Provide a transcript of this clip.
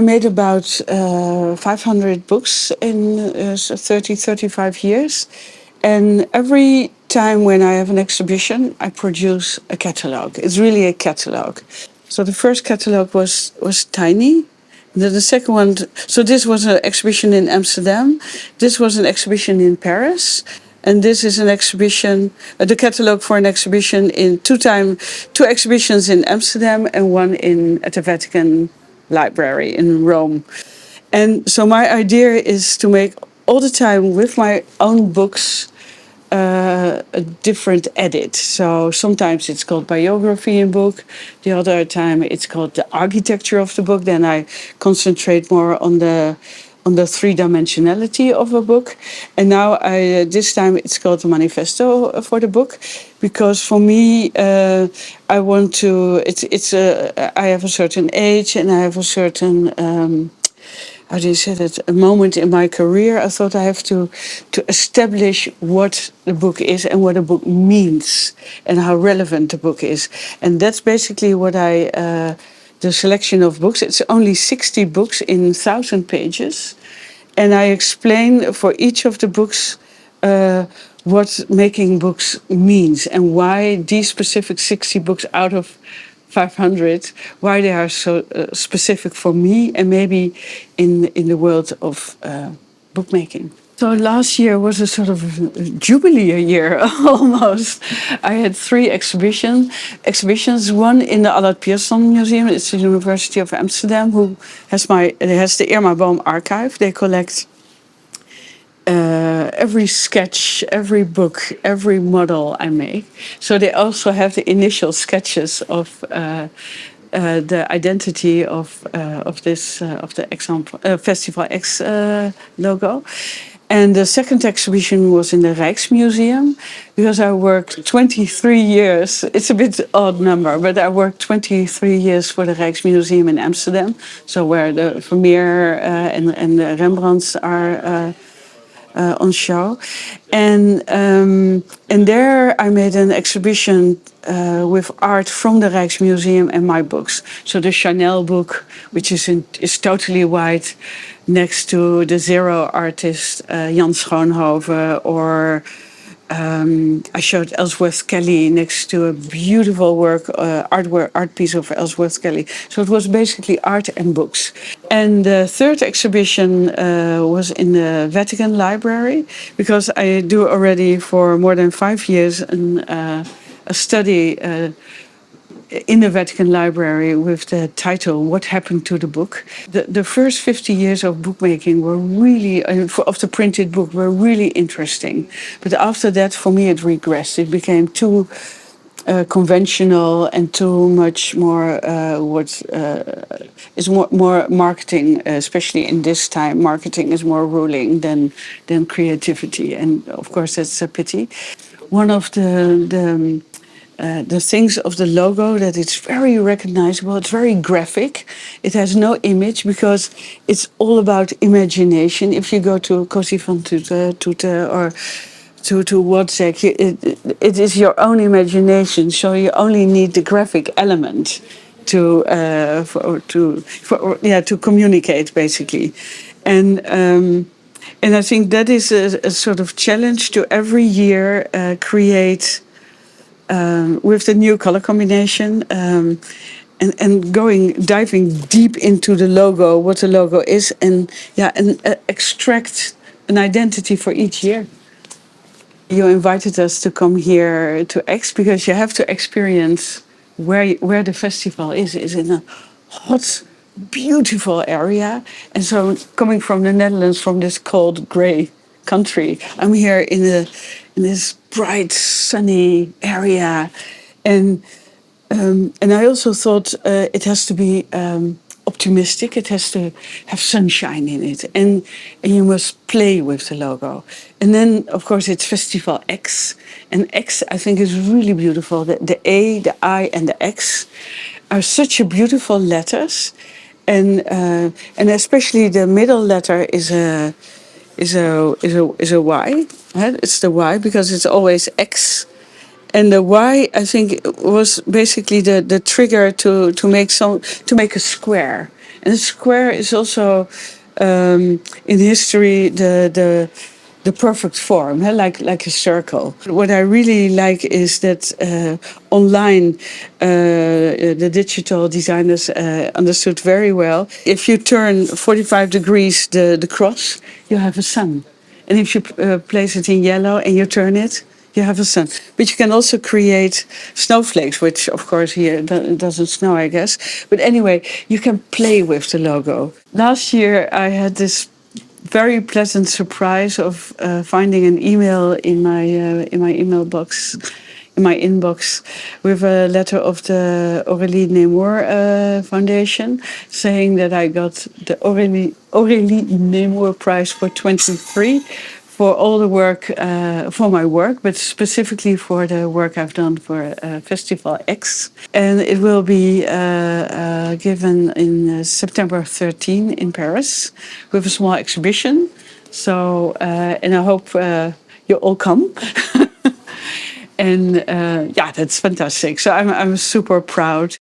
made about 500 books in 35 years. And every time when I have an exhibition, I produce a catalogue. It's really a catalogue. So the first catalogue was tiny. Then the second one, so this was an exhibition in Amsterdam. This was an exhibition in Paris. And this is an exhibition, the catalogue for an exhibition in two exhibitions in Amsterdam and one at the Vatican Library in Rome. And so my idea is to make all the time with my own books a different edit. So sometimes it's called biography in book. The other time it's called the architecture of the book. Then I concentrate more on the three-dimensionality of a book. And now this time it's called the manifesto for the book, because for me I want to. I have a certain age and I have a certain. How do you say that? A moment in my career, I thought I have to establish what the book is and what a book means and how relevant the book is. And that's basically what the selection of books. It's only 60 books in 1,000 pages. And I explain for each of the books what making books means and why these specific 60 books out of 500, why they are so specific for me and maybe in the world of bookmaking. So last year was a sort of jubilee year almost. I had 3 exhibitions. One in the Allard Pierson Museum. It's the University of Amsterdam, who has the Irma Boom archive. They collect every sketch, every book, every model I make. So they also have the initial sketches of the identity of the Festival X logo. And the second exhibition was in the Rijksmuseum, because I worked 23 years. It's a bit odd number, but I worked 23 years for the Rijksmuseum in Amsterdam. So where the Vermeer and the Rembrandts are on show, and there I made an exhibition with art from the Rijksmuseum and my books. So the Chanel book, which is totally white, next to the Zero artist Jan Schoonhoven, or I showed Ellsworth Kelly next to a beautiful art piece of Ellsworth Kelly. So it was basically art and books. And the third exhibition was in the Vatican Library, because I do already for more than 5 years a study in the Vatican Library with the title "What Happened to the Book?" The first 50 years of bookmaking were really, of the printed book, were really interesting. But after that, for me, it regressed. It became too conventional and too much more is more marketing, especially in this time. Marketing is more ruling than creativity, and of course that's a pity. One of the things of the logo that it's very recognizable. It's very graphic. It has no image because it's all about imagination. If you go to Cosi van Tutte or to WhatsApp, it is your own imagination. So you only need the graphic element to communicate basically, and I think that is a sort of challenge to every year create. With the new color combination and diving deep into the logo, what the logo is, and extract an identity for each year. You invited us to come here to X because you have to experience where the festival is in a hot, beautiful area. And so coming from the Netherlands, from this cold, gray country, I'm here in this bright, sunny area. And I also thought it has to be optimistic. It has to have sunshine in it. And you must play with the logo. And then, of course, it's Festival X. And X, I think, is really beautiful. The A, the I, and the X are such beautiful letters. And especially the middle letter is a Y. Right? It's the Y because it's always X. And the Y, I think, was basically the trigger to make a square. And the square is also in history the perfect form, like a circle. What I really like is that online the digital designers understood very well. If you turn 45 degrees the cross, you have a sun. And if you place it in yellow and you turn it, you have a sun. But you can also create snowflakes, which of course here it doesn't snow, I guess. But anyway, you can play with the logo. Last year I had this very pleasant surprise of finding an email in my email box, in my inbox, with a letter of the Aurélie Nemours Foundation, saying that I got the Aurélie Nemours Prize for 23 for all the work, for my work, but specifically for the work I've done for Festival X. And it will be given in September 13 in Paris with a small exhibition. So, and I hope you all come. And yeah, that's fantastic. So I'm super proud.